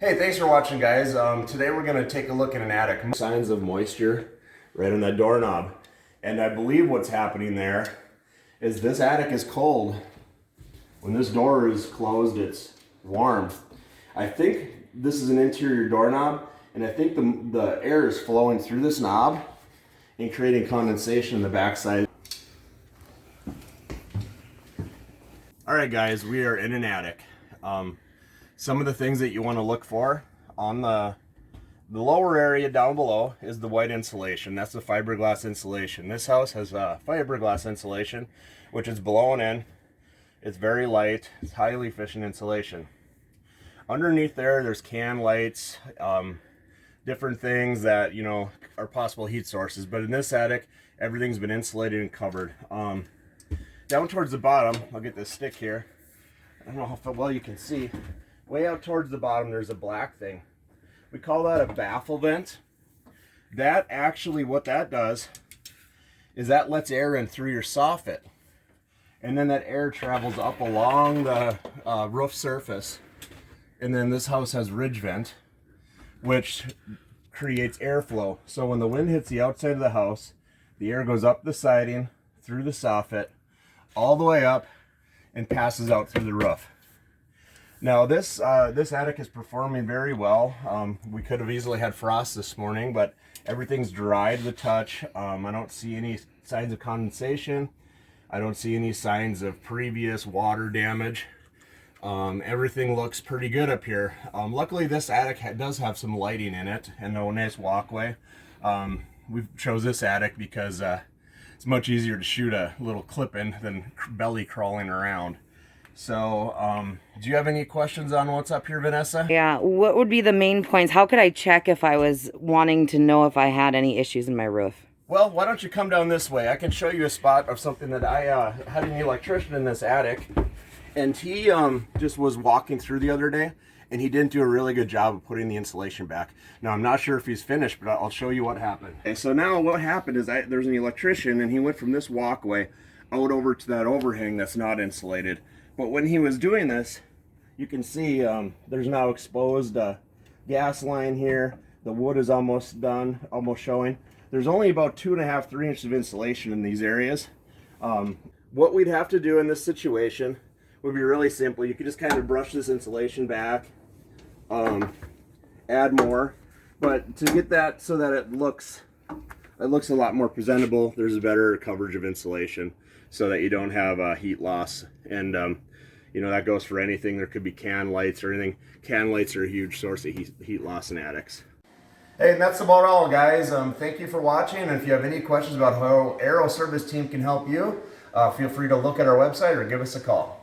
Hey, thanks for watching, guys. Today we're going to take a look at an attic. Signs of moisture right on that doorknob. And I believe what's happening there is this attic is cold. When this door is closed, it's warm. I think this is an interior doorknob, and I think the air is flowing through this knob and creating condensation in the backside. All right, guys, we are in an attic. Some of the things that you want to look for on the lower area down below is the white insulation. That's the fiberglass insulation. This house has fiberglass insulation, which is blown in. It's very light. It's highly efficient insulation. Underneath there's can lights, different things that, you know, are possible heat sources. But in this attic, everything's been insulated and covered. Down towards the bottom, I'll get this stick here. I don't know how well you can see. Way out towards the bottom, there's a black thing. We call that a baffle vent. That actually, what that does is that lets air in through your soffit. And then that air travels up along the roof surface. And then this house has ridge vent, which creates airflow. So when the wind hits the outside of the house, the air goes up the siding, through the soffit, all the way up, and passes out through the roof. Now this attic is performing very well. We could have easily had frost this morning, but everything's dry to the touch. I don't see any signs of condensation. I don't see any signs of previous water damage. Everything looks pretty good up here. Luckily this attic does have some lighting in it and a nice walkway. We chose this attic because it's much easier to shoot a little clip in than belly crawling around. So, do you have any questions on what's up here, Vanessa? Yeah, what would be the main points? How could I check if I was wanting to know if I had any issues in my roof? Well, why don't you come down this way? I can show you a spot of something that I had an electrician in this attic, and he just was walking through the other day, and he didn't do a really good job of putting the insulation back. Now, I'm not sure if he's finished, but I'll show you what happened. Okay, so now what happened is there's an electrician, and he went from this walkway out over to that overhang that's not insulated. But when he was doing this, you can see there's now exposed gas line here. The wood is almost done, almost showing. There's only about 2.5, 3 inches of insulation in these areas. What we'd have to do in this situation would be really simple. You could just kind of brush this insulation back, add more. But to get that so that it looks a lot more presentable, there's a better coverage of insulation so that you don't have heat loss. And you know, that goes for anything. There could be can lights or anything. Can lights are a huge source of heat loss in attics. Hey, and that's about all, guys. Thank you for watching. And if you have any questions about how Aero Service Team can help you, feel free to look at our website or give us a call.